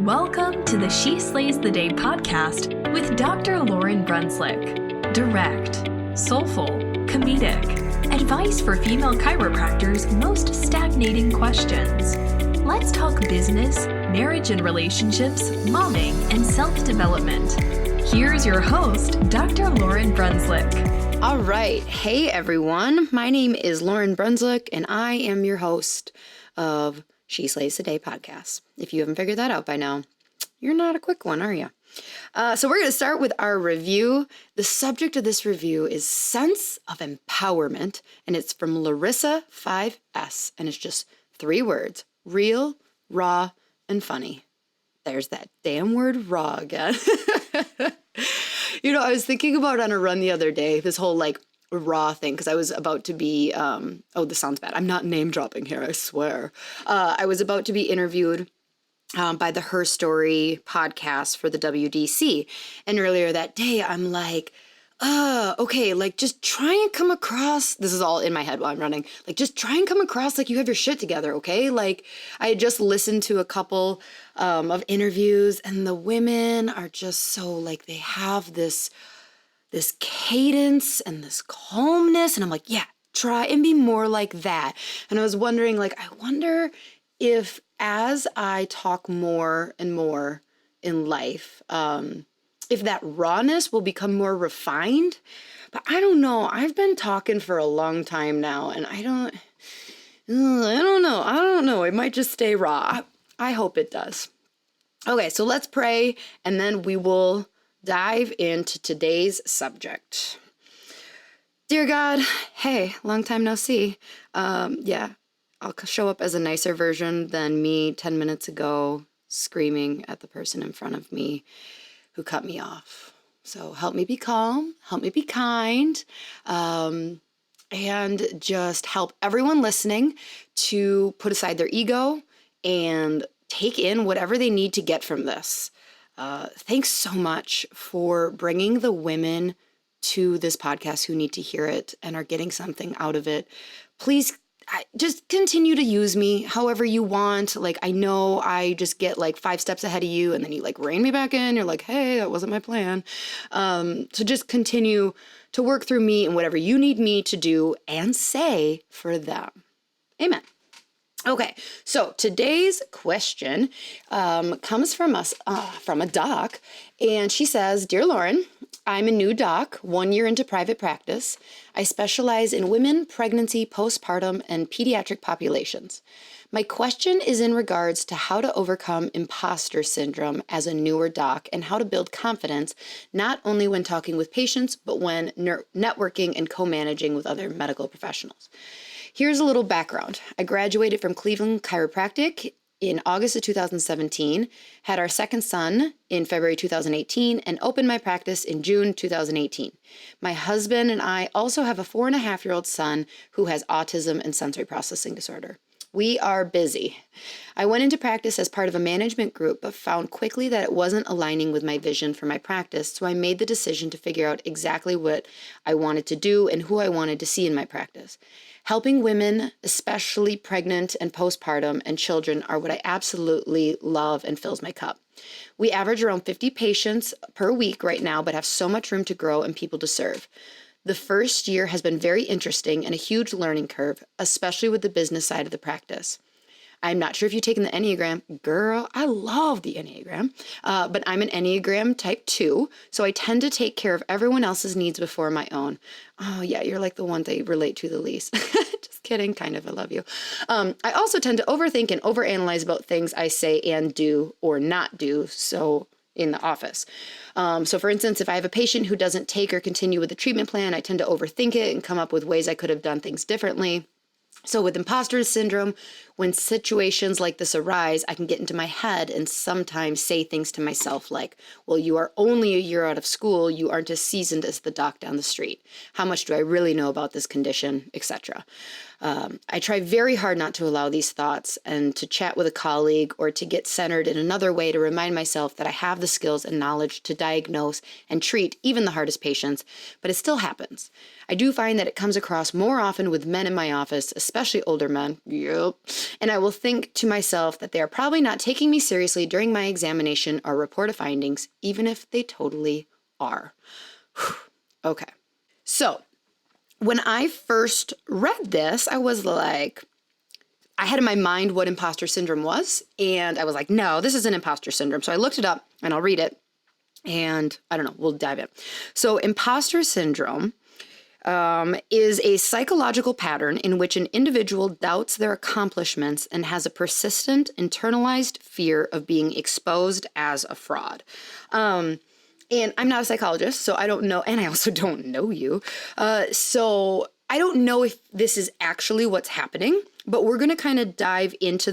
Welcome to the She Slays the Day podcast with Dr. Lauryn Brunslick. Direct, soulful, comedic, advice for female chiropractors' most stagnating questions. Let's talk business, marriage and relationships, momming, and self-development. Here's your host, Dr. Lauryn Brunslick. All right. Hey, everyone. My name is Lauryn Brunslick, and I am your host of She Slays the Day podcast. If you haven't figured that out by now, you're not a quick one, are you? So we're going to start with our review. The subject of this review is Sense of Empowerment, and it's from Larissa 5S, and it's just 3 words: real, raw, and funny. There's that damn word raw again. I was thinking about on a run the other day, this whole raw thing, because I was about to be, this sounds bad. I'm not name dropping here, I swear. I was about to be interviewed by the Her Story podcast for the WDC. And earlier that day, I'm like, just try and come across, this is all in my head while I'm running, just try and come across like you have your shit together, okay? I had just listened to a couple of interviews, and the women are just so, they have this cadence and this calmness, and I'm like, yeah, try and be more like that. And I was wondering, I wonder if as I talk more and more in life, if that rawness will become more refined. But I don't know. I've been talking for a long time now, and I don't know. It might just stay raw. I hope it does. Okay, so let's pray, and then we will dive into today's subject. Dear God, hey, long time no see. I'll show up as a nicer version than me 10 minutes ago screaming at the person in front of me who cut me off. So help me be calm, help me be kind, and just help everyone listening to put aside their ego and take in whatever they need to get from this. Thanks so much for bringing the women to this podcast who need to hear it and are getting something out of it. Please just continue to use me however you want. I know I just get 5 steps ahead of you, and then you rein me back in. You're like, hey, that wasn't my plan. So just continue to work through me and whatever you need me to do and say for them. Amen. Okay, so today's question comes from a doc, and she says, Dear Lauryn, I'm a new doc, 1 year into private practice. I specialize in women, pregnancy, postpartum, and pediatric populations. My question is in regards to how to overcome imposter syndrome as a newer doc and how to build confidence, not only when talking with patients, but when networking and co-managing with other medical professionals. Here's a little background. I graduated from Cleveland Chiropractic in August of 2017, had our second son in February 2018, and opened my practice in June 2018. My husband and I also have a 4.5-year-old son who has autism and sensory processing disorder. We are busy. I went into practice as part of a management group, but found quickly that it wasn't aligning with my vision for my practice, so I made the decision to figure out exactly what I wanted to do and who I wanted to see in my practice. Helping women, especially pregnant and postpartum and children, are what I absolutely love and fills my cup. We average around 50 patients per week right now, but have so much room to grow and people to serve. The first year has been very interesting and a huge learning curve, especially with the business side of the practice. I'm not sure if you've taken the Enneagram. Girl, I love the Enneagram, but I'm an Enneagram type 2, so I tend to take care of everyone else's needs before my own. Oh yeah, you're the one they relate to the least. Just kidding, kind of, I love you. I also tend to overthink and overanalyze about things I say and do or not do, so in the office. So for instance, if I have a patient who doesn't take or continue with the treatment plan, I tend to overthink it and come up with ways I could have done things differently. So with imposter syndrome, when situations like this arise, I can get into my head and sometimes say things to myself like, well, you are only a year out of school. You aren't as seasoned as the doc down the street. How much do I really know about this condition, etc.? I try very hard not to allow these thoughts and to chat with a colleague or to get centered in another way to remind myself that I have the skills and knowledge to diagnose and treat even the hardest patients, but it still happens. I do find that it comes across more often with men in my office, especially older men. Yep. And I will think to myself that they are probably not taking me seriously during my examination or report of findings, even if they totally are. Okay. So when I first read this, I was like, I had in my mind what imposter syndrome was, and I was like, no, this isn't imposter syndrome. So I looked it up, and I'll read it, and I don't know, we'll dive in. So imposter syndrome is a psychological pattern in which an individual doubts their accomplishments and has a persistent internalized fear of being exposed as a fraud. And I'm not a psychologist, so I don't know, and I also don't know you. So I don't know if this is actually what's happening, but we're going to kind of dive into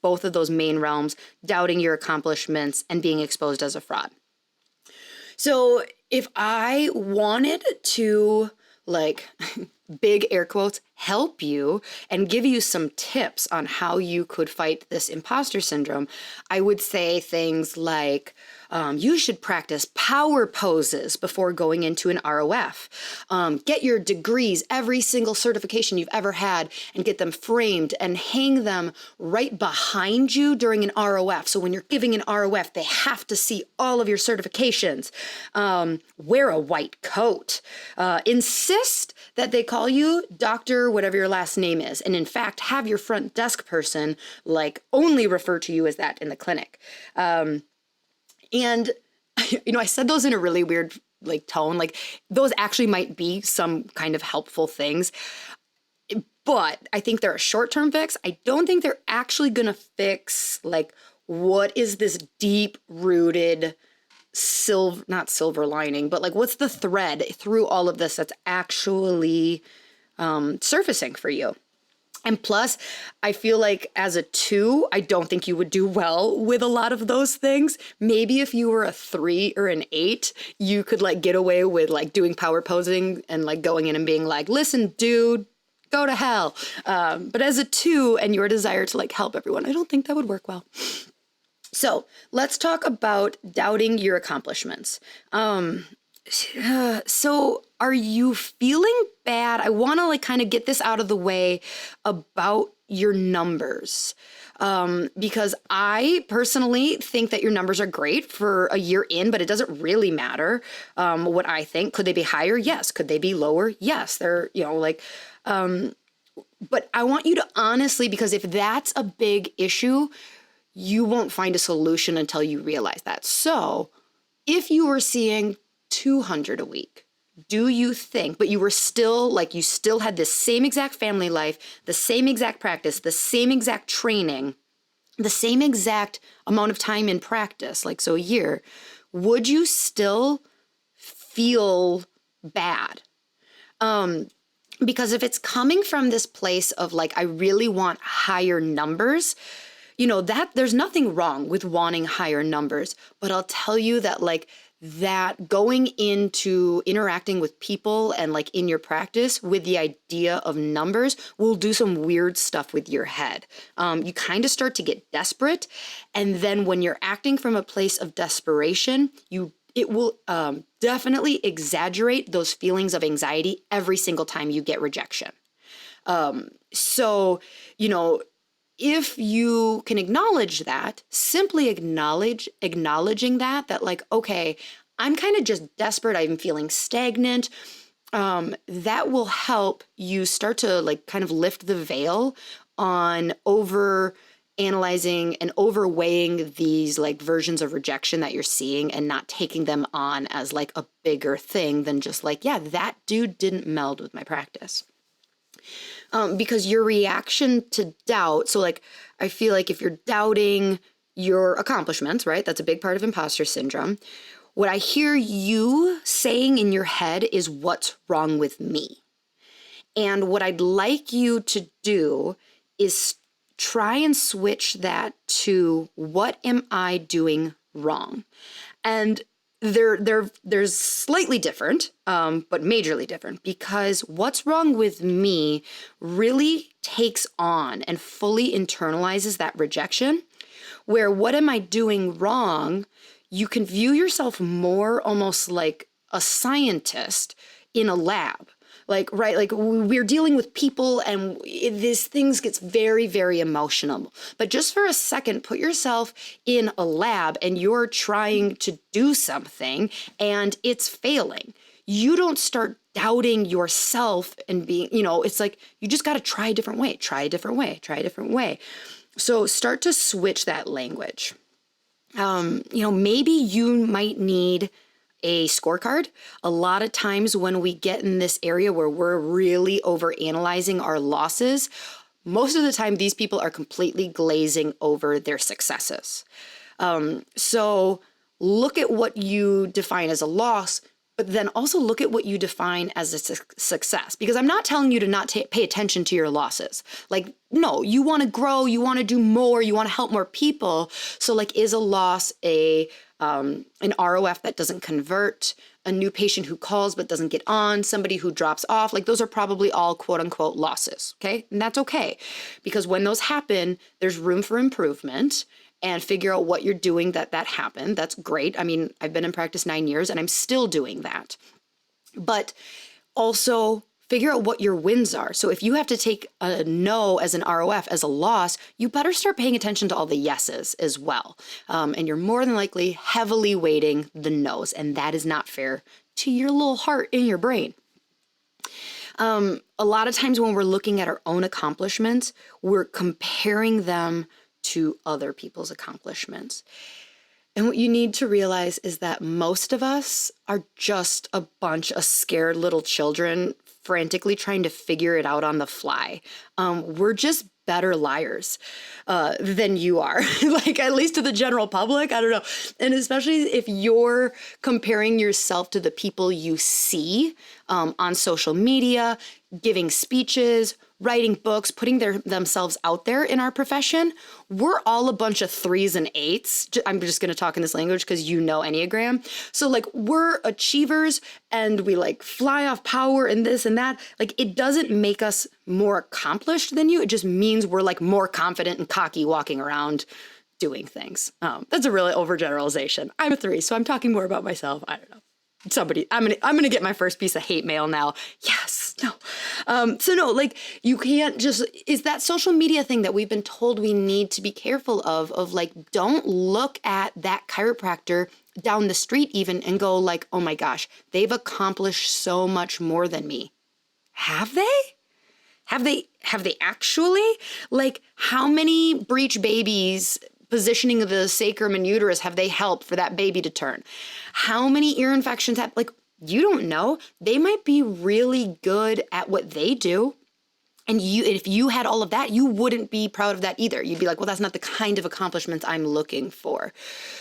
both of those main realms, doubting your accomplishments and being exposed as a fraud. So if I wanted to, like, big air quotes, help you and give you some tips on how you could fight this imposter syndrome, I would say things like, you should practice power poses before going into an ROF. Get your degrees, every single certification you've ever had, and get them framed and hang them right behind you during an ROF. So when you're giving an ROF, they have to see all of your certifications. Wear a white coat. Insist that they call you Dr. whatever your last name is. And in fact, have your front desk person only refer to you as that in the clinic. And, I said those in a really weird, tone. Those actually might be some kind of helpful things. But I think they're a short-term fix. I don't think they're actually going to fix, what is this deep-rooted not silver lining, but, what's the thread through all of this that's actually surfacing for you? And plus, I feel like as a 2, I don't think you would do well with a lot of those things. Maybe if you were a 3 or an 8, you could get away with doing power posing and going in and being like, listen, dude, go to hell. But as a 2 and your desire to help everyone, I don't think that would work well. So let's talk about doubting your accomplishments. So are you feeling bad? I want to kind of get this out of the way about your numbers. Because I personally think that your numbers are great for a year in, but it doesn't really matter what I think. Could they be higher? Yes. Could they be lower? Yes. They're, but I want you to honestly, because if that's a big issue, you won't find a solution until you realize that. So if you were seeing 200 a week, do you think, but you were still you still had the same exact family life, the same exact practice, the same exact training, the same exact amount of time in practice, so a year, would you still feel bad? Because if it's coming from this place of I really want higher numbers, that there's nothing wrong with wanting higher numbers, but I'll tell you that that going into interacting with people and in your practice with the idea of numbers will do some weird stuff with your head. You kind of start to get desperate. And then when you're acting from a place of desperation, it will definitely exaggerate those feelings of anxiety every single time you get rejection. So, if you can acknowledge that, simply acknowledging that okay, I'm kind of just desperate, I'm feeling stagnant, that will help you start to kind of lift the veil on over analyzing and overweighing these versions of rejection that you're seeing and not taking them on as a bigger thing than just yeah, that dude didn't meld with my practice. Because your reaction to doubt, so I feel if you're doubting your accomplishments, right? That's a big part of imposter syndrome. What I hear you saying in your head is, what's wrong with me? And what I'd like you to do is try and switch that to, what am I doing wrong? And there's slightly different, but majorly different, because what's wrong with me really takes on and fully internalizes that rejection, where what am I doing wrong? You can view yourself more almost like a scientist in a lab. Like, right, like we're dealing with people and these things gets very, very emotional. But just for a second, put yourself in a lab and you're trying to do something and it's failing. You don't start doubting yourself and being, it's like, you just got to try a different way, try a different way, try a different way. So start to switch that language. Maybe you might need a scorecard. A lot of times when we get in this area where we're really overanalyzing our losses, most of the time these people are completely glazing over their successes. So look at what you define as a loss, but then also look at what you define as a success. Because I'm not telling you to not pay attention to your losses. Like, no, you want to grow, you want to do more, you want to help more people. So like, is a loss an ROF that doesn't convert, a new patient who calls but doesn't get on, somebody who drops off? Like, those are probably all quote unquote losses, okay? And that's okay. Because when those happen, there's room for improvement. And figure out what you're doing that happened. That's great. I mean, I've been in practice 9 years and I'm still doing that. But also figure out what your wins are. So if you have to take a no as an ROF, as a loss, you better start paying attention to all the yeses as well. And you're more than likely heavily weighting the no's. And that is not fair to your little heart in your brain. A lot of times when we're looking at our own accomplishments, we're comparing them to other people's accomplishments. And what you need to realize is that most of us are just a bunch of scared little children frantically trying to figure it out on the fly. We're just better liars than you are, like at least to the general public. I don't know. And especially if you're comparing yourself to the people you see on social media, giving speeches, writing books, putting themselves out there in our profession, we're all a bunch of 3s and 8s. I'm just going to talk in this language because you know Enneagram. So like, we're achievers and we like fly off power and this and that. Like, it doesn't make us more accomplished than you. It just means we're like more confident and cocky walking around doing things. That's a really overgeneralization. I'm a 3, so I'm talking more about myself. I don't know. I'm gonna get my first piece of hate mail now. Yes, no. So no, like, you can't just, is that social media thing that we've been told we need to be careful of like, don't look at that chiropractor down the street even and go like, oh my gosh, they've accomplished so much more than me. Have they? Have they actually? Like, how many breech babies, positioning of the sacrum and uterus, have they helped for that baby to turn? How many ear infections have, like, you don't know. They might be really good at what they do. And if you had all of that, you wouldn't be proud of that either. You'd be like, well, that's not the kind of accomplishments I'm looking for.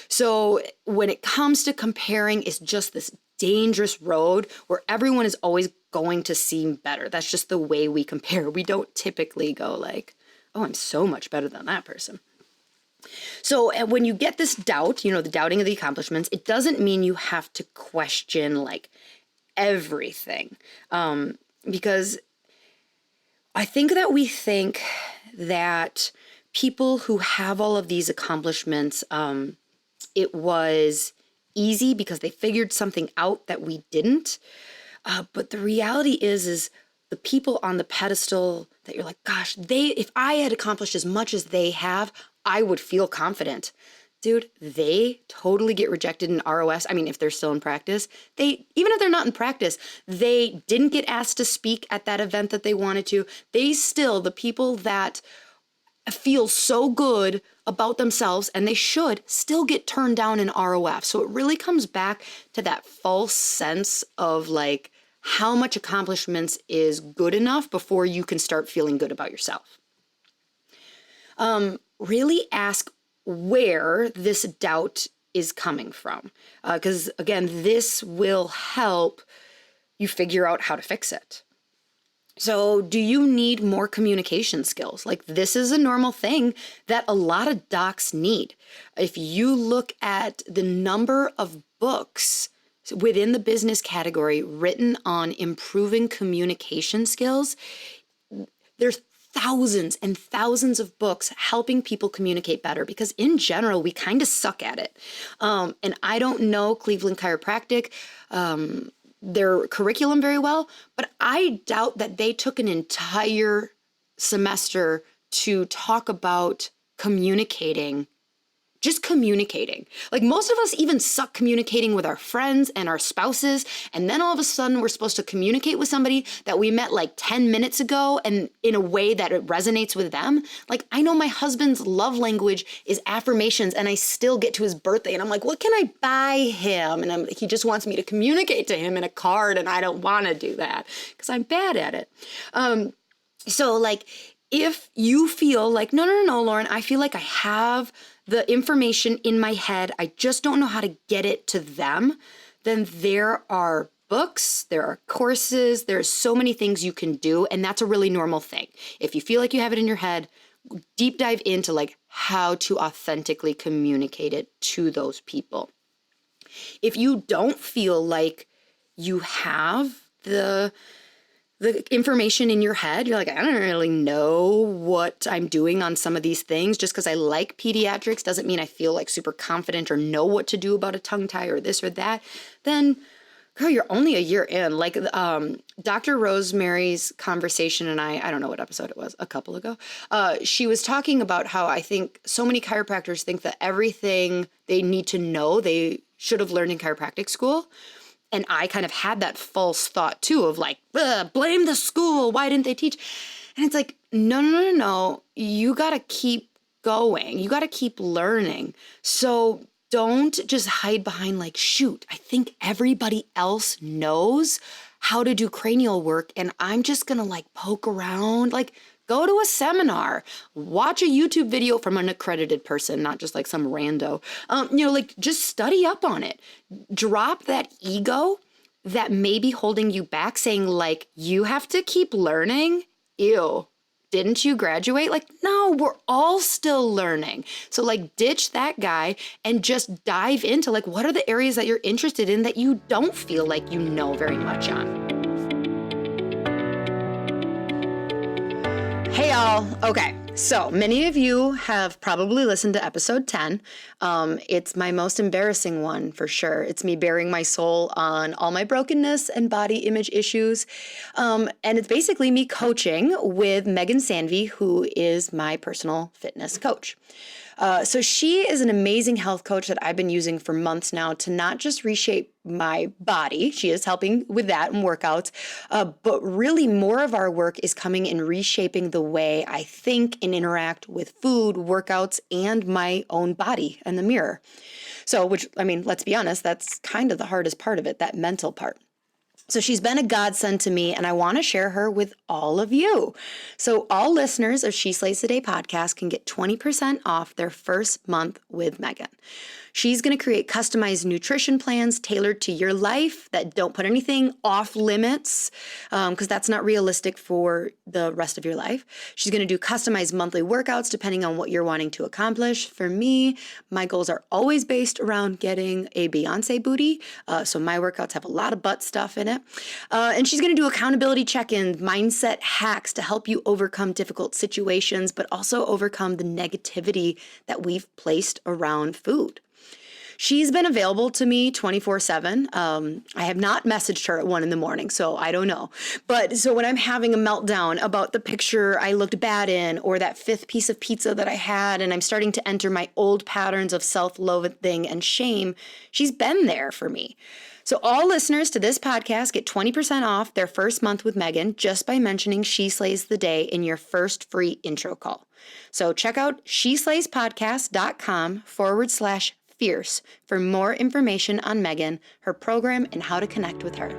So when it comes to comparing, it's just this dangerous road where everyone is always going to seem better. That's just the way we compare. We don't typically go like, oh, I'm so much better than that person. So when you get this doubt, the doubting of the accomplishments, it doesn't mean you have to question like everything. Because I think that we think that people who have all of these accomplishments, it was easy because they figured something out that we didn't. But the reality is the people on the pedestal that you're like, gosh, if I had accomplished as much as they have, I would feel confident. Dude, they totally get rejected in ROS. I mean, if they're still in practice, even if they're not in practice, they didn't get asked to speak at that event that they wanted to. The people that feel so good about themselves, and they should, still get turned down in ROF. So it really comes back to that false sense of like, how much accomplishments is good enough before you can start feeling good about yourself. Really ask where this doubt is coming from. Because again, this will help you figure out how to fix it. So do you need more communication skills? Like, this is a normal thing that a lot of docs need. If you look at the number of books within the business category written on improving communication skills, there's thousands and thousands of books helping people communicate better, because in general, we kind of suck at it. And I don't know Cleveland Chiropractic. their curriculum very well, but I doubt that they took an entire semester to talk about communicating. Just communicating. Like most of us even suck communicating with our friends and our spouses. And then all of a sudden we're supposed to communicate with somebody that we met like 10 minutes ago and in a way that it resonates with them. Like I know my husband's love language is affirmations and I still get to his birthday and I'm like, what can I buy him? And he just wants me to communicate to him in a card and I don't want to do that because I'm bad at it. So like if you feel like, no, Lauryn, I feel like I have the information in my head, I just don't know how to get it to them, then there are books, there are courses, there's so many things you can do, and that's a really normal thing. If you feel like you have it in your head, deep dive into like how to authentically communicate it to those people. If you don't feel like you have the information in your head, you're like, I don't really know what I'm doing on some of these things. Just because I like pediatrics doesn't mean I feel like super confident or know what to do about a tongue tie or this or that. Then, girl, you're only a year in. Like Dr. Rosemary's conversation and I don't know what episode it was, a couple ago. She was talking about how I think so many chiropractors think that everything they need to know they should have learned in chiropractic school. And I kind of had that false thought too of like, blame the school. Why didn't they teach? And it's like, no. You got to keep going. You got to keep learning. So don't just hide behind like, shoot, I think everybody else knows how to do cranial work. And I'm just going to like poke around. Like, go to a seminar, watch a YouTube video from an accredited person, not just like some rando. Like just study up on it. Drop that ego that may be holding you back, saying like, you have to keep learning. Ew, didn't you graduate? Like, no, we're all still learning. So like ditch that guy and just dive into like, what are the areas that you're interested in that you don't feel like you know very much on? Hey y'all. Okay, so many of you have probably listened to episode 10. It's my most embarrassing one for sure. It's me bearing my soul on all my brokenness and body image issues. And it's basically me coaching with Megan Sanvey, who is my personal fitness coach. So she is an amazing health coach that I've been using for months now to not just reshape my body. She is helping with that and workouts, but really more of our work is coming in reshaping the way I think and interact with food, workouts, and my own body and the mirror. So, let's be honest, that's kind of the hardest part of it, that mental part. So she's been a godsend to me, and I want to share her with all of you. So all listeners of She Slays the Day podcast can get 20% off their first month with Megan. She's going to create customized nutrition plans tailored to your life that don't put anything off limits, because that's not realistic for the rest of your life. She's going to do customized monthly workouts depending on what you're wanting to accomplish. For me, my goals are always based around getting a Beyonce booty, so my workouts have a lot of butt stuff in it. And she's going to do accountability check-ins, mindset hacks to help you overcome difficult situations, but also overcome the negativity that we've placed around food. She's been available to me 24/7. I have not messaged her at 1 a.m, so I don't know. But so when I'm having a meltdown about the picture I looked bad in or that 5th piece of pizza that I had, and I'm starting to enter my old patterns of self-loathing and shame, she's been there for me. So all listeners to this podcast get 20% off their first month with Megan just by mentioning She Slays the Day in your first free intro call. So check out sheslayspodcast.com/fierce for more information on Megan, her program, and how to connect with her.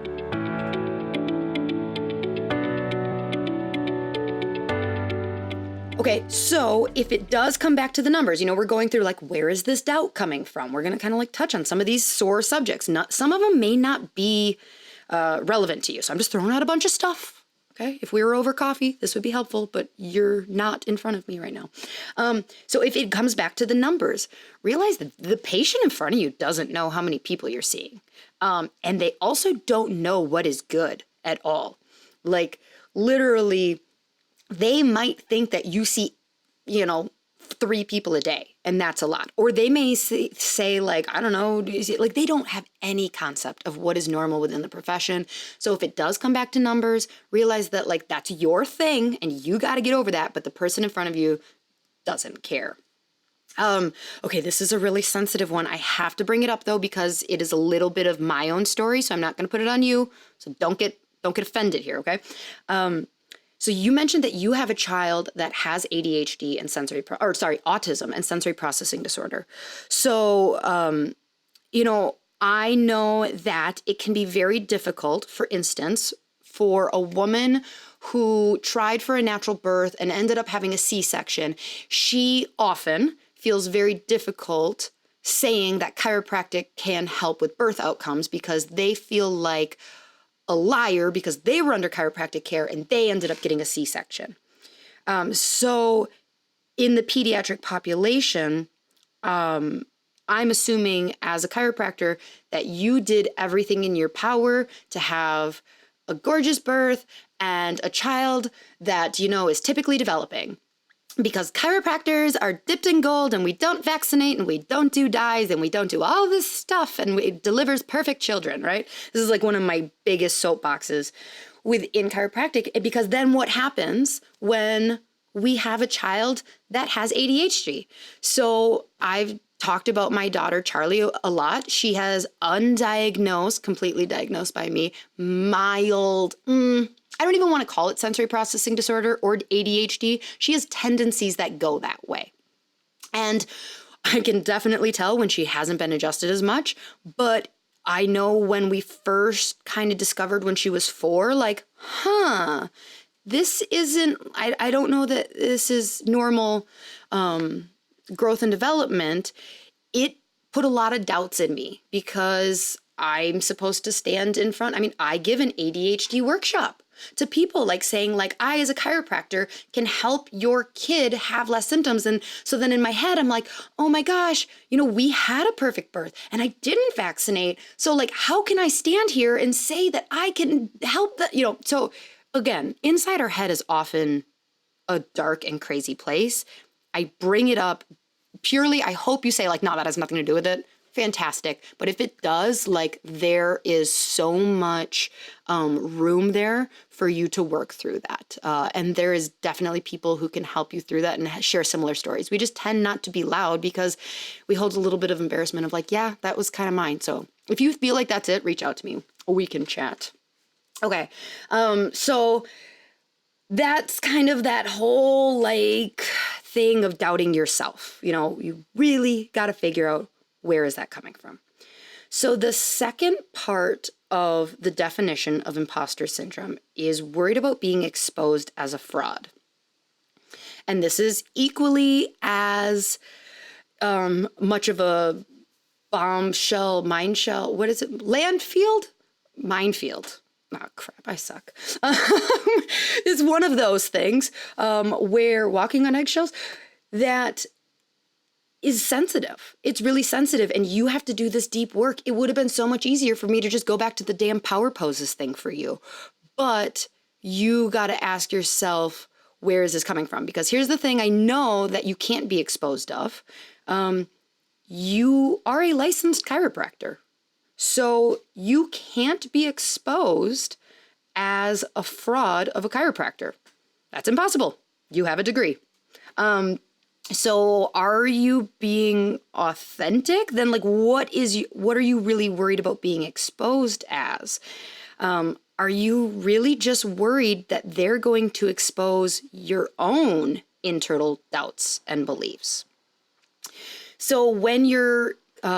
Okay, so if it does come back to the numbers, we're going through like, where is this doubt coming from? We're going to kind of like touch on some of these sore subjects. Some of them may not be relevant to you. So I'm just throwing out a bunch of stuff. Okay, if we were over coffee, this would be helpful, but you're not in front of me right now. So if it comes back to the numbers, realize that the patient in front of you doesn't know how many people you're seeing. And they also don't know what is good at all. Like literally, they might think that you see, 3 people a day. And that's a lot. Or they may say like, I don't know, like they don't have any concept of what is normal within the profession. So if it does come back to numbers, realize that like that's your thing and you got to get over that. But the person in front of you doesn't care. Okay, this is a really sensitive one. I have to bring it up though, because it is a little bit of my own story. So I'm not going to put it on you. So don't get offended here. Okay. So you mentioned that you have a child that has ADHD and autism and sensory processing disorder. So, I know that it can be very difficult, for instance, for a woman who tried for a natural birth and ended up having a C-section. She often feels very difficult saying that chiropractic can help with birth outcomes because they feel like a liar because they were under chiropractic care and they ended up getting a C-section. So in the pediatric population, I'm assuming as a chiropractor that you did everything in your power to have a gorgeous birth and a child that, is typically developing. Because chiropractors are dipped in gold and we don't vaccinate and we don't do dyes and we don't do all this stuff and it delivers perfect children, right? This is like one of my biggest soapboxes within chiropractic, because then what happens when we have a child that has ADHD? So I've talked about my daughter, Charlie, a lot. She has undiagnosed, completely diagnosed by me, mild, I don't even want to call it sensory processing disorder or ADHD. She has tendencies that go that way. And I can definitely tell when she hasn't been adjusted as much, but I know when we first kind of discovered when she was 4, like, this isn't, I don't know that this is normal growth and development. It put a lot of doubts in me because I'm supposed to stand in front. I mean, I give an ADHD workshop to people, like saying like, I as a chiropractor can help your kid have less symptoms. And so then in my head, I'm like, oh my gosh, we had a perfect birth and I didn't vaccinate. So like, how can I stand here and say that I can help that, So again, inside our head is often a dark and crazy place. I bring it up purely, I hope you say like, no, that has nothing to do with it. Fantastic. But if it does, like there is so much room there for you to work through that. And there is definitely people who can help you through that and share similar stories. We just tend not to be loud because we hold a little bit of embarrassment of like, yeah, that was kind of mine. So if you feel like that's it, reach out to me or we can chat. Okay. So that's kind of that whole like thing of doubting yourself. You really got to figure out, where is that coming from? So the second part of the definition of imposter syndrome is worried about being exposed as a fraud. And this is equally as much of a minefield? Minefield. Oh, crap, I suck. It's one of those things where walking on eggshells that is sensitive. It's really sensitive and you have to do this deep work. It would have been so much easier for me to just go back to the damn power poses thing for you. But you got to ask yourself, where is this coming from? Because here's the thing I know that you can't be exposed of. You are a licensed chiropractor. So you can't be exposed as a fraud of a chiropractor. That's impossible. You have a degree. So are you being authentic? Then like, what are you really worried about being exposed as? Are you really just worried that they're going to expose your own internal doubts and beliefs? So when you're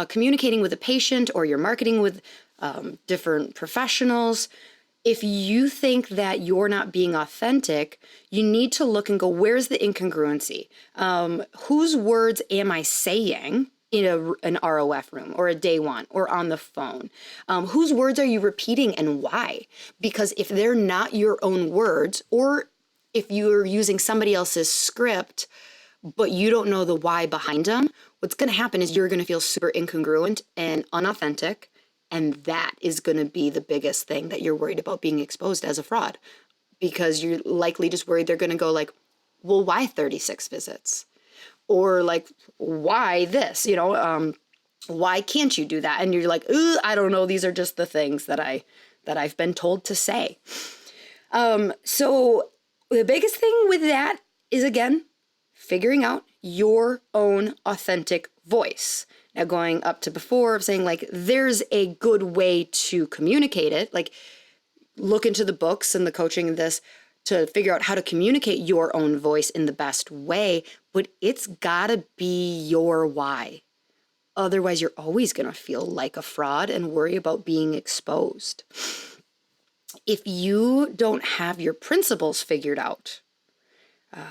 communicating with a patient or you're marketing with different professionals, if you think that you're not being authentic, you need to look and go, where's the incongruency? Whose words am I saying in an ROF room or a day one or on the phone? Whose words are you repeating and why? Because if they're not your own words, or if you're using somebody else's script, but you don't know the why behind them, what's going to happen is you're going to feel super incongruent and unauthentic. And that is going to be the biggest thing that you're worried about being exposed as a fraud, because you're likely just worried they're going to go like, well, why 36 visits? Or like, why this, why can't you do that? And you're like, ooh, I don't know. These are just the things that I've been told to say. So the biggest thing with that is, again, figuring out your own authentic voice. Now, going up to before of saying like, there's a good way to communicate it. Like, look into the books and the coaching of this to figure out how to communicate your own voice in the best way, but it's gotta be your why. Otherwise, you're always gonna feel like a fraud and worry about being exposed. If you don't have your principles figured out,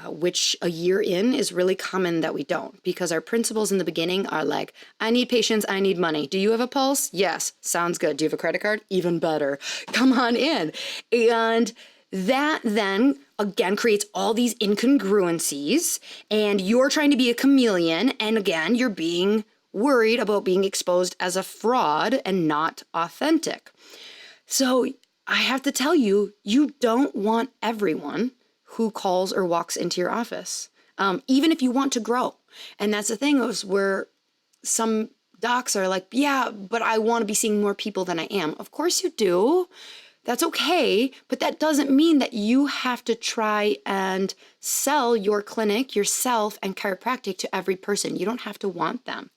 which a year in is really common that we don't, because our principles in the beginning are like, I need patience, I need money. Do you have a pulse? Yes. Sounds good. Do you have a credit card? Even better. Come on in. And that then, again, creates all these incongruencies, and you're trying to be a chameleon, and again, you're being worried about being exposed as a fraud and not authentic. So I have to tell you, you don't want everyone who calls or walks into your office, even if you want to grow. And that's the thing is where some docs are like, yeah, but I want to be seeing more people than I am. Of course you do. That's okay, but that doesn't mean that you have to try and sell your clinic, yourself, and chiropractic to every person. You don't have to want them.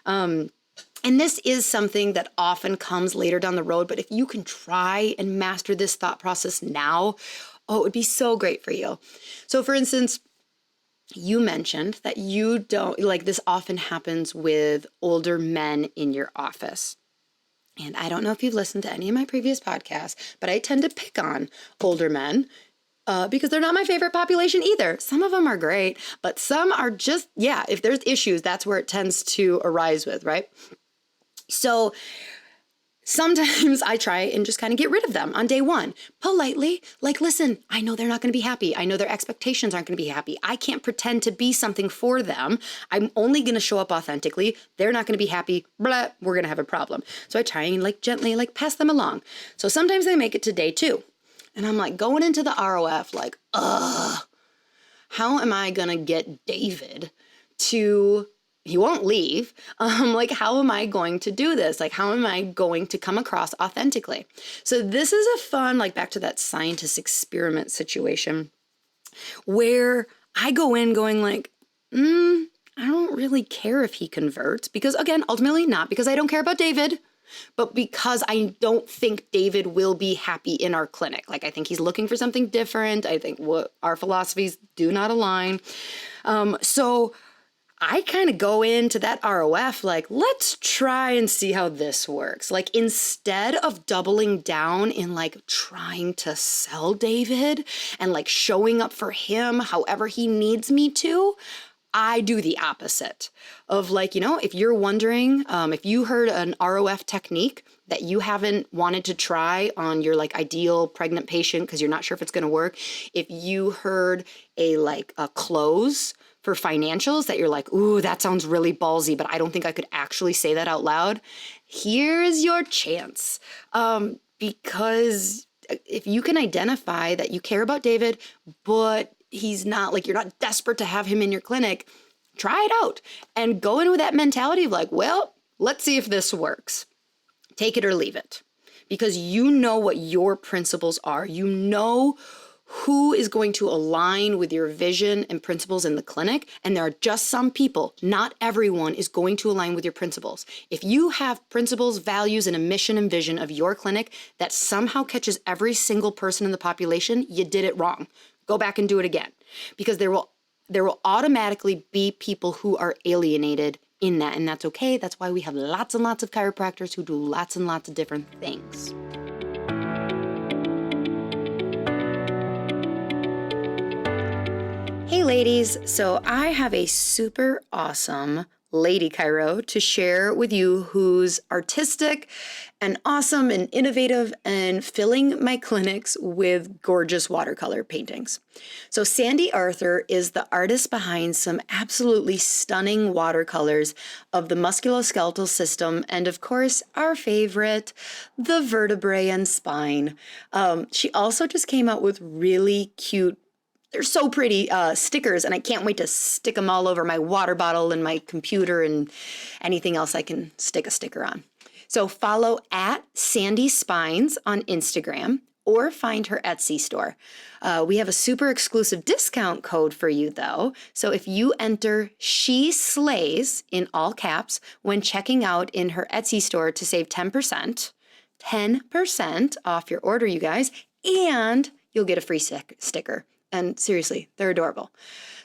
And this is something that often comes later down the road, but if you can try and master this thought process now, oh, it would be so great for you. So for instance, you mentioned that you don't, like this often happens with older men in your office. And I don't know if you've listened to any of my previous podcasts, but I tend to pick on older men because they're not my favorite population either. Some of them are great, but some are just, if there's issues, that's where it tends to arise with, right? So sometimes I try and just kind of get rid of them on day one, politely, like, listen, I know they're not going to be happy. I know their expectations aren't going to be happy. I can't pretend to be something for them. I'm only going to show up authentically. They're not going to be happy. Blah, we're going to have a problem. So I try and like gently like pass them along. So sometimes they make it to day 2 and I'm like going into the ROF like, how am I going to get David to... He won't leave. Like, how am I going to do this? Like, how am I going to come across authentically? So this is a fun, like back to that scientist experiment situation where I go in going like, I don't really care if he converts because again, ultimately not because I don't care about David, but because I don't think David will be happy in our clinic. Like, I think he's looking for something different. I think what our philosophies do not align. So I kind of go into that ROF like, let's try and see how this works. Like, instead of doubling down in like trying to sell David and like showing up for him however he needs me to, I do the opposite of like, if you're wondering, if you heard an ROF technique that you haven't wanted to try on your like ideal pregnant patient because you're not sure if it's going to work, if you heard a close for financials that you're like, ooh, that sounds really ballsy, but I don't think I could actually say that out loud. Here's your chance. Because if you can identify that you care about David, but he's not like, you're not desperate to have him in your clinic, try it out and go in with that mentality of like, well, let's see if this works. Take it or leave it. Because you know what your principles are. You know who is going to align with your vision and principles in the clinic. And there are just some people, not everyone is going to align with your principles. If you have principles, values, and a mission and vision of your clinic that somehow catches every single person in the population, you did it wrong. Go back and do it again. Because there will automatically be people who are alienated in that. And that's okay. That's why we have lots and lots of chiropractors who do lots and lots of different things. Hey ladies, so I have a super awesome lady chiro to share with you who's artistic and awesome and innovative and filling my clinics with gorgeous watercolor paintings. So Sandy Arthur is the artist behind some absolutely stunning watercolors of the musculoskeletal system and of course our favorite, the vertebrae and spine. She also just came out with really cute they're so pretty stickers, and I can't wait to stick them all over my water bottle and my computer and anything else I can stick a sticker on. So follow at Sandy Spines on Instagram or find her Etsy store. We have a super exclusive discount code for you though. So if you enter She Slays in all caps when checking out in her Etsy store to save 10% off your order, you guys, and you'll get a free sticker. And seriously, they're adorable.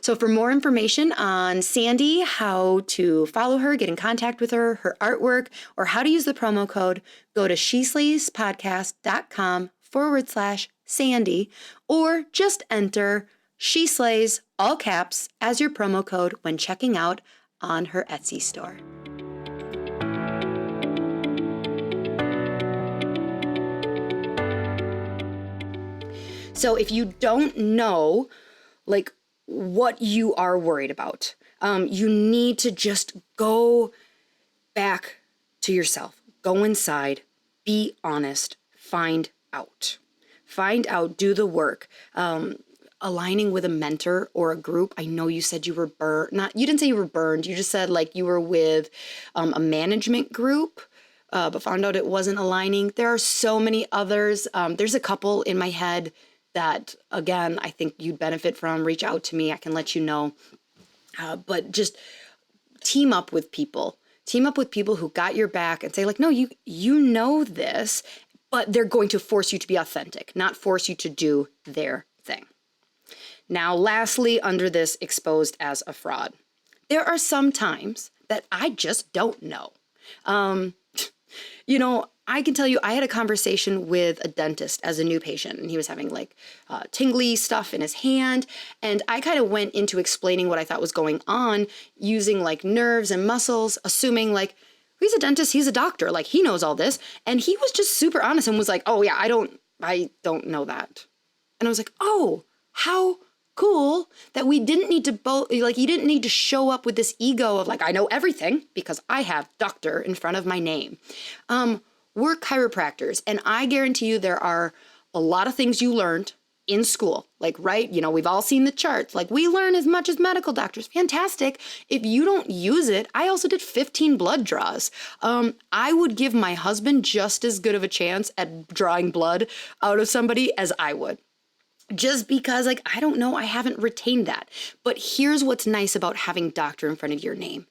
So for more information on Sandy, how to follow her, get in contact with her, her artwork, or how to use the promo code, go to sheslayspodcast.com/Sandy, or just enter She Slays, all caps, as your promo code when checking out on her Etsy store. So if you don't know, like, what you are worried about, you need to just go back to yourself. Go inside, be honest, find out, do the work. Aligning with a mentor or a group. I know you said you were you didn't say you were burned. You just said like you were with a management group, but found out it wasn't aligning. There are so many others. There's a couple in my head that, again, I think you'd benefit from. Reach out to me. I can let you know. But just team up with people. Team up with people who got your back and say like, no, you know this, but they're going to force you to be authentic, not force you to do their thing. Now, lastly, under this exposed as a fraud, there are some times that I just don't know. I can tell you, I had a conversation with a dentist as a new patient, and he was having like tingly stuff in his hand. And I kind of went into explaining what I thought was going on using like nerves and muscles, assuming like, he's a dentist, he's a doctor, like he knows all this. And he was just super honest and was like, oh yeah, I don't know that. And I was like, oh, how cool that we didn't need to you didn't need to show up with this ego of like, I know everything because I have doctor in front of my name. We're chiropractors, and I guarantee you there are a lot of things you learned in school, like, right? We've all seen the charts. Like, we learn as much as medical doctors. Fantastic. If you don't use it, I also did 15 blood draws. I would give my husband just as good of a chance at drawing blood out of somebody as I would. Just because, like, I don't know, I haven't retained that. But here's what's nice about having doctor in front of your name.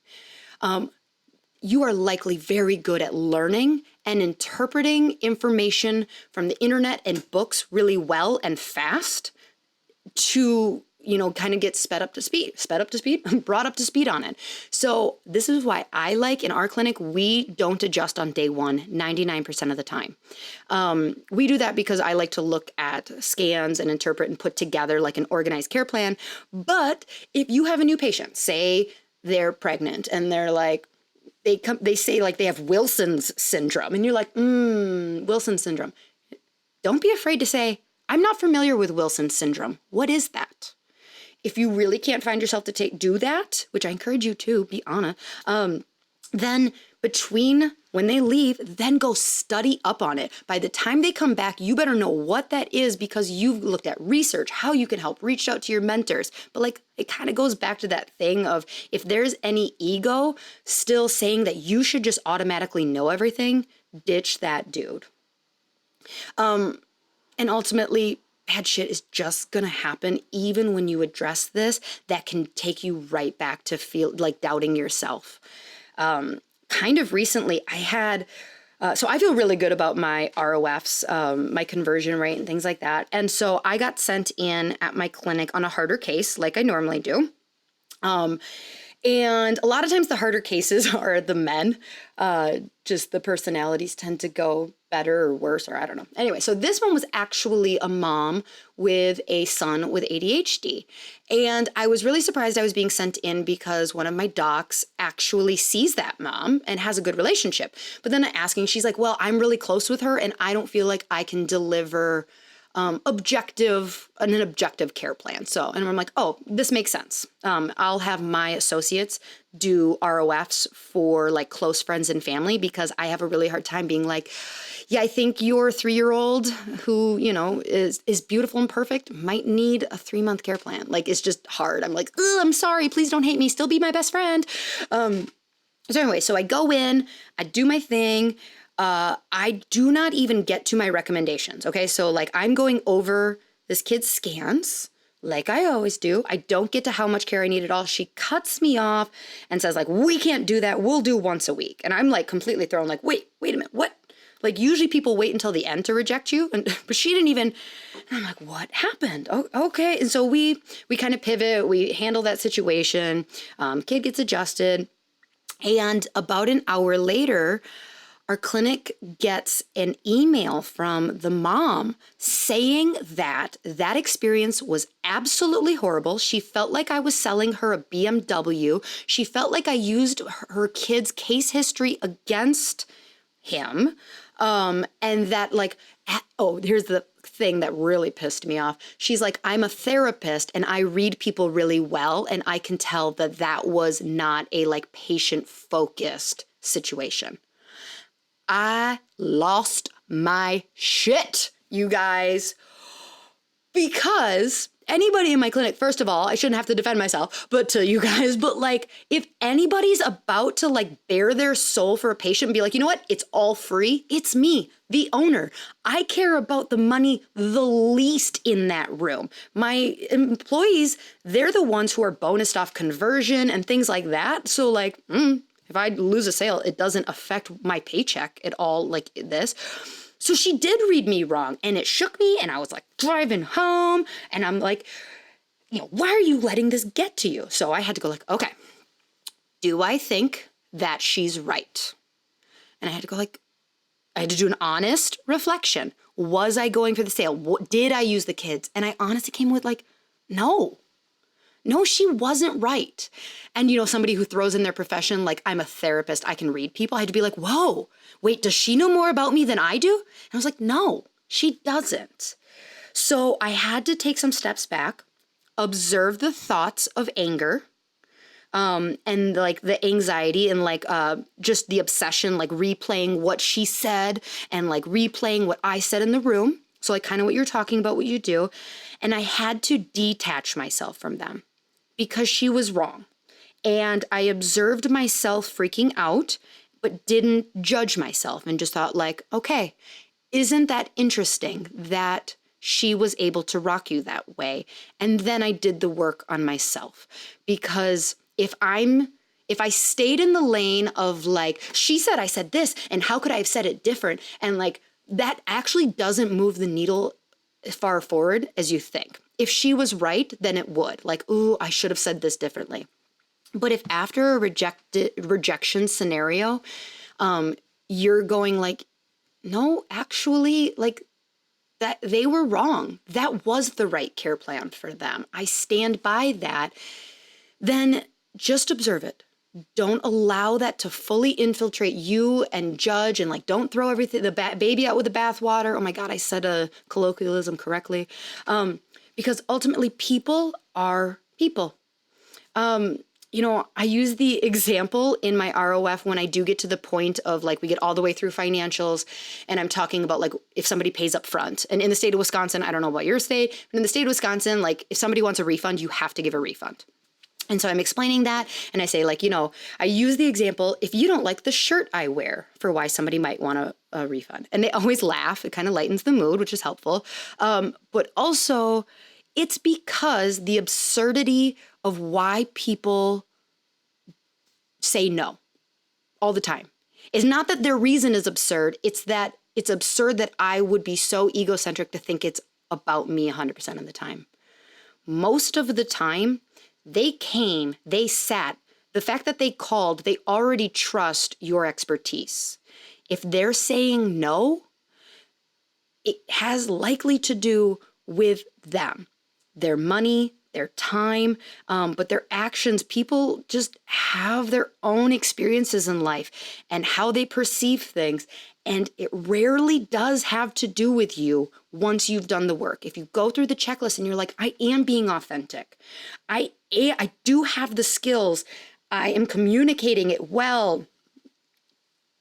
You are likely very good at learning and interpreting information from the internet and books really well and fast to, kind of get brought up to speed on it. So this is why I like in our clinic, we don't adjust on day one, 99% of the time. We do that because I like to look at scans and interpret and put together like an organized care plan. But if you have a new patient, say they're pregnant and they're like, they say like they have Wilson's syndrome, and you're like, Wilson's syndrome. Don't be afraid to say, I'm not familiar with Wilson's syndrome. What is that? If you really can't find yourself to do that, which I encourage you to, be honest, then between when they leave, then go study up on it. By the time they come back, you better know what that is because you've looked at research, how you can help, reached out to your mentors. But like, it kind of goes back to that thing of if there's any ego still saying that you should just automatically know everything, ditch that dude. And ultimately, bad shit is just going to happen even when you address this. That can take you right back to feel like doubting yourself. Kind of recently, I had, so I feel really good about my ROFs, my conversion rate and things like that. And so I got sent in at my clinic on a harder case like I normally do. And a lot of times the harder cases are the men, just the personalities tend to go better or worse, or I don't know. Anyway, so this one was actually a mom with a son with ADHD. And I was really surprised I was being sent in because one of my docs actually sees that mom and has a good relationship. But then asking, she's like, well, I'm really close with her and I don't feel like I can deliver an objective care plan. So, and I'm like, oh, this makes sense. I'll have my associates do ROFs for like close friends and family because I have a really hard time being like, yeah, I think your 3-year-old who, is beautiful and perfect might need a 3-month care plan. Like, it's just hard. I'm like, I'm sorry. Please don't hate me. Still be my best friend. So anyway, so I go in, I do my thing. I do not even get to my recommendations. Okay. So like I'm going over this kid's scans like I always do. I don't get to how much care I need at all. She cuts me off and says like, we can't do that. We'll do once a week. And I'm like completely thrown like, wait a minute. What? Like usually people wait until the end to reject you. But she didn't even, and I'm like, what happened? Oh, okay. And so we kind of pivot. We handle that situation. Kid gets adjusted. And about an hour later, our clinic gets an email from the mom saying that that experience was absolutely horrible. She felt like I was selling her a BMW. She felt like I used her kid's case history against him. And that like, here's the thing that really pissed me off. She's like, I'm a therapist and I read people really well. And I can tell that that was not a like patient focused situation. I lost my shit, you guys, because anybody in my clinic, first of all, I shouldn't have to defend myself, but to you guys, but like if anybody's about to like bare their soul for a patient and be like, you know what, it's all free, it's me, the owner. I care about the money the least in that room. My employees, they're the ones who are bonused off conversion and things like that. So like, if I lose a sale, it doesn't affect my paycheck at all like this. So she did read me wrong and it shook me and I was like driving home and I'm like, why are you letting this get to you? So I had to go like, okay, do I think that she's right? And I had to go like, I had to do an honest reflection. Was I going for the sale? Did I use the kids? And I honestly came with like, no, she wasn't right. And, somebody who throws in their profession, like I'm a therapist, I can read people. I had to be like, whoa, wait, does she know more about me than I do? And I was like, no, she doesn't. So I had to take some steps back, observe the thoughts of anger, and like the anxiety and like just the obsession, like replaying what she said and like replaying what I said in the room. So like kind of what you're talking about, what you do. And I had to detach myself from them because she was wrong. And I observed myself freaking out, but didn't judge myself and just thought like, okay, isn't that interesting that she was able to rock you that way? And then I did the work on myself because if I stayed in the lane of like, she said I said this and how could I have said it different? And like, that actually doesn't move the needle as far forward as you think. If she was right, then it would. Like, ooh, I should have said this differently. But if after a rejection scenario, you're going like, no, actually, like that they were wrong. That was the right care plan for them. I stand by that. Then just observe it. Don't allow that to fully infiltrate you and judge and like, don't throw everything, the baby out with the bathwater. Oh my God, I said a colloquialism correctly. Because ultimately people are people. I use the example in my ROF when I do get to the point of like, we get all the way through financials and I'm talking about like, if somebody pays up front and in the state of Wisconsin, I don't know about your state, but in the state of Wisconsin, like if somebody wants a refund, you have to give a refund. And so I'm explaining that and I say like, I use the example, if you don't like the shirt I wear for why somebody might want a refund. And they always laugh. It kind of lightens the mood, which is helpful. But also it's because the absurdity of why people say no all the time is not that their reason is absurd. It's that it's absurd that I would be so egocentric to think it's about me 100% of the time. Most of the time, they came, they sat. The fact that they called, they already trust your expertise. If they're saying no, it has likely to do with them, their money, their time, but their actions. People just have their own experiences in life and how they perceive things. And it rarely does have to do with you once you've done the work. If you go through the checklist and you're like, I am being authentic. I do have the skills. I am communicating it well.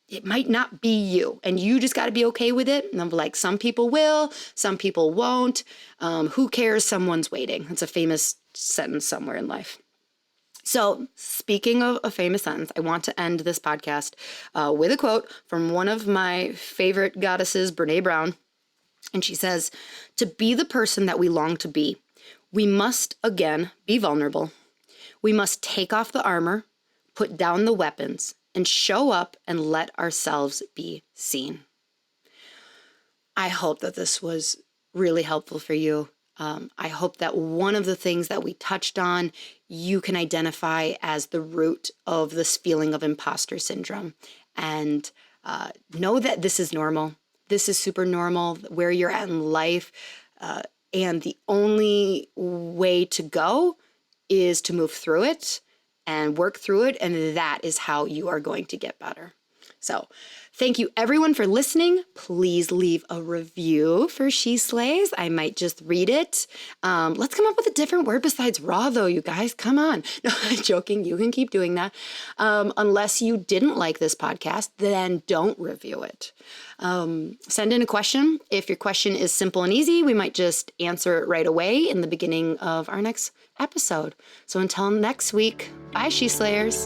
it might not be you, and you just got to be okay with it. And I'm like, some people will, some people won't. Who cares? Someone's waiting. It's a famous sentence somewhere in life. So speaking of a famous sentence, I want to end this podcast with a quote from one of my favorite goddesses, Brene Brown. And she says, "To be the person that we long to be, we must again be vulnerable. We must take off the armor, put down the weapons, and show up and let ourselves be seen." I hope that this was really helpful for you. I hope that one of the things that we touched on, you can identify as the root of this feeling of imposter syndrome. And know that this is normal. This is super normal where you're at in life. And the only way to go is to move through it and work through it. And that is how you are going to get better. So thank you everyone for listening. Please leave a review for She Slays. I might just read it. Let's come up with a different word besides raw though, you guys. Come on. No, I'm joking. You can keep doing that. Unless you didn't like this podcast, then don't review it. Send in a question. If your question is simple and easy, we might just answer it right away in the beginning of our next episode. So until next week, bye, She Slayers.